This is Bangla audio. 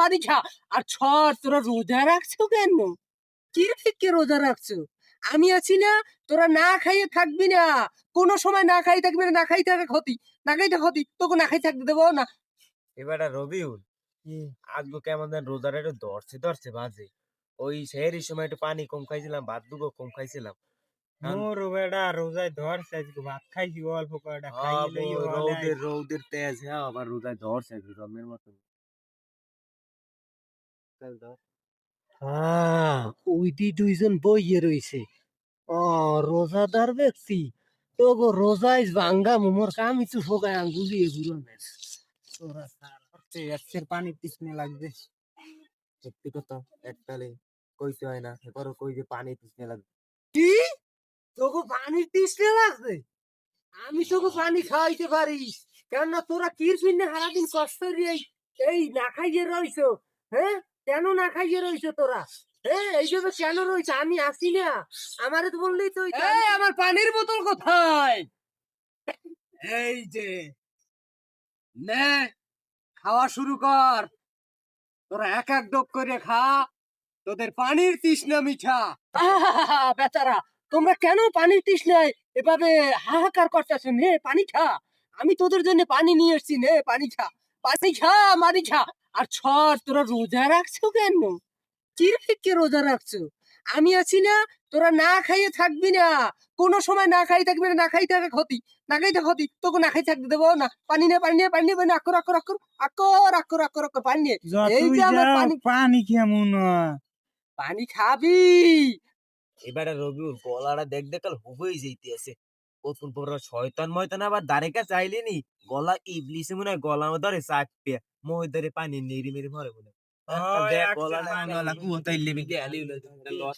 মারি খা। আর ছড় তোরা রোজা রাখছো কেন? কি থেকে রোজা রাখছো? আমি আছি না, তোরা না খাইয়ে থাকবি না। কোনো সময় না খাই থাকবি না, না খাই থাকা ক্ষতি, না খাইতে ক্ষতি, তোকে না খাই থাকতে দেবো না। এবারে রবিউল আজকে কেমন যেন রোজার একটু ধরছে ধরছে বাজে। ওই সেহেরির সময় একটু পানি কম খাইছিলাম, ভাত দুগো কম খাইছিলাম। মোর বেটা রোজায় ধরছে আজকে ভাত খাইছি অল্প কয়টা খাইয়ে লইও রৌদের রৌদের তেজ, হ্যাঁ আবার রোজায় ধরছে জমের মতন। ওইটি দুইজন বইয়ে রইছে। ও রোজাদার ব্যক্তি, তো গো রোজায় ভাঙ্গা মোমর কামি তো ফোকায় আঙ্গুলিয়ে ঘুরনের। এর পানি তৃষ্ণা লাগবে। সত্যি কথা, এককালে কইতে হয় না, এবারও কই যে পানি তৃষ্ণা লাগবে। কি তোকে পানির তৃষ্ণা লাগবে? আমি তোকে পানি খাওয়াইতে পারি, কেননা তোরা কিরপিনে সারাদিন কষ্ট দিয়ে এই না খাইয়ে রইছো। হ্যাঁ, কেন না খাইয়ে রইছো তোরা? হ্যাঁ, এইভাবে কেন রইছো? আমি আসি না, আমারে তো বললেই তো আমার পানির বোতল কোথায়? এই যে নে, খাওয়া শুরু কর। তোরা এক এক ডোক করে খা, তোদের পানির তৃষ্ণা মিঠা। বেচারা, তোমরা কেন পানির তৃষ্ণায় এভাবে হাহাকার করতেছো? নে পানি খা, আমি তোদের জন্য পানি নিয়ে এসেছি। নে পানি খা, পানি খা, মারি খা। আর ছড় তোরা রোজা রাখছো কেন? কি থেকে রোজা রাখছো? আমি আছি না, তোরা না খাইয়ে থাকবি না। কোনো সময় না খাই থাকবি না, না খাই থাকা ক্ষতি, না খাইতে ক্ষতি, তোকে না খাই থাকতে দেবো না। পানি নে, পানি নে, পানি নে, পানি আকর আকর আকর আকর আকর আকর আকর পানি নে। এইটা আমার পানি। পানি কেমন পানি খাবি? এবারে রবিউল গলাটা দেখ দেখাল হুবই যেতে আছে। কতক্ষণ পর শয়তান ময়তান আবার দাঁড়েকা চাইলেনি, গলা ইবলিসে মনে হয় গলা ধরে চাপবে, মই ধরে পানি নেড়ি মেরি মরে মনে হয়। দেখ গলা কুয়াতাই লেবি গেলি লস।